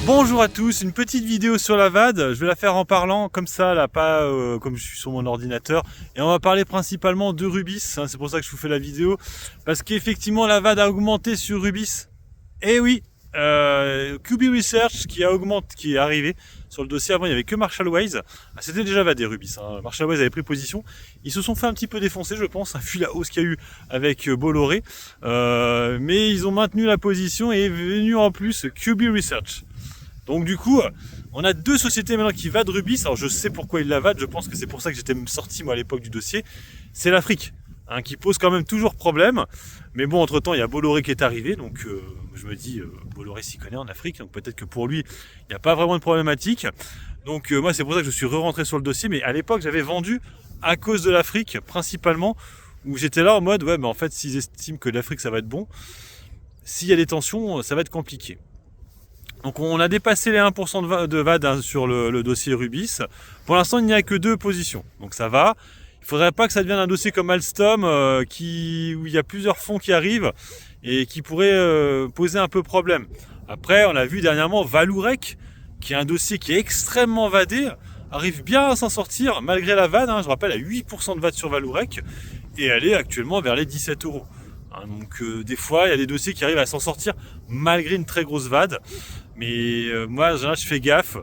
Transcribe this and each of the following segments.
Bonjour à tous, une petite vidéo sur la VAD, je vais la faire en parlant comme ça, là, pas comme je suis sur mon ordinateur. Et on va parler principalement de Rubis, hein, c'est pour ça que je vous fais la vidéo. Parce qu'effectivement la VAD a augmenté sur Rubis. Et oui, QB Research qui est arrivé sur le dossier. Avant il n'y avait que Marshall Waze, c'était déjà VAD et Rubis, hein. Marshall Waze avait pris position, ils se sont fait un petit peu défoncer je pense, vu la hausse qu'il y a eu avec Bolloré. Mais ils ont maintenu la position et est venu en plus QB Research. Donc du coup, on a deux sociétés maintenant qui vadent Rubis. Alors je sais pourquoi ils la vadent, je pense que c'est pour ça que j'étais sorti moi à l'époque du dossier. C'est l'Afrique, hein, qui pose quand même toujours problème. Mais bon, entre temps, il y a Bolloré qui est arrivé, donc je me dis, Bolloré s'y connaît en Afrique, donc peut-être que pour lui, il n'y a pas vraiment de problématique. Donc moi, c'est pour ça que je suis re-rentré sur le dossier. Mais à l'époque, j'avais vendu à cause de l'Afrique, principalement, où j'étais là en mode, ouais, mais en fait, s'ils estiment que l'Afrique, ça va être bon, s'il y a des tensions, ça va être compliqué. Donc on a dépassé les 1% de VAD hein, sur le dossier Rubis. Pour l'instant, il n'y a que 2 positions. Donc ça va. Il ne faudrait pas que ça devienne un dossier comme Alstom où il y a plusieurs fonds qui arrivent et qui pourraient poser un peu problème. Après, on a vu dernièrement Valourec, qui est un dossier qui est extrêmement vadé, arrive bien à s'en sortir malgré la VAD. Hein, je rappelle, à 8% de VAD sur Valourec et elle est actuellement vers les 17 €. Donc des fois, il y a des dossiers qui arrivent à s'en sortir malgré une très grosse VAD. Mais moi, en général, je fais gaffe.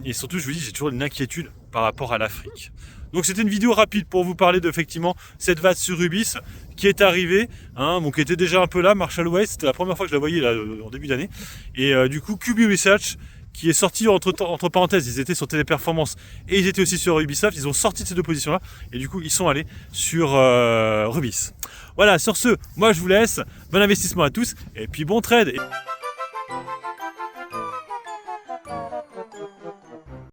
Et surtout, je vous dis, j'ai toujours une inquiétude par rapport à l'Afrique. Donc c'était une vidéo rapide pour vous parler d'effectivement cette VAD sur Rubis qui est arrivée, hein, bon, qui était déjà un peu là. Marshall Waze, c'était la première fois que je la voyais là, en début d'année. Et du coup, QB Research, qui est sorti entre parenthèses, ils étaient sur Téléperformance et ils étaient aussi sur Ubisoft, ils ont sorti de ces deux positions là et du coup ils sont allés sur Rubis. Voilà, sur ce, moi je vous laisse, bon investissement à tous et puis bon trade.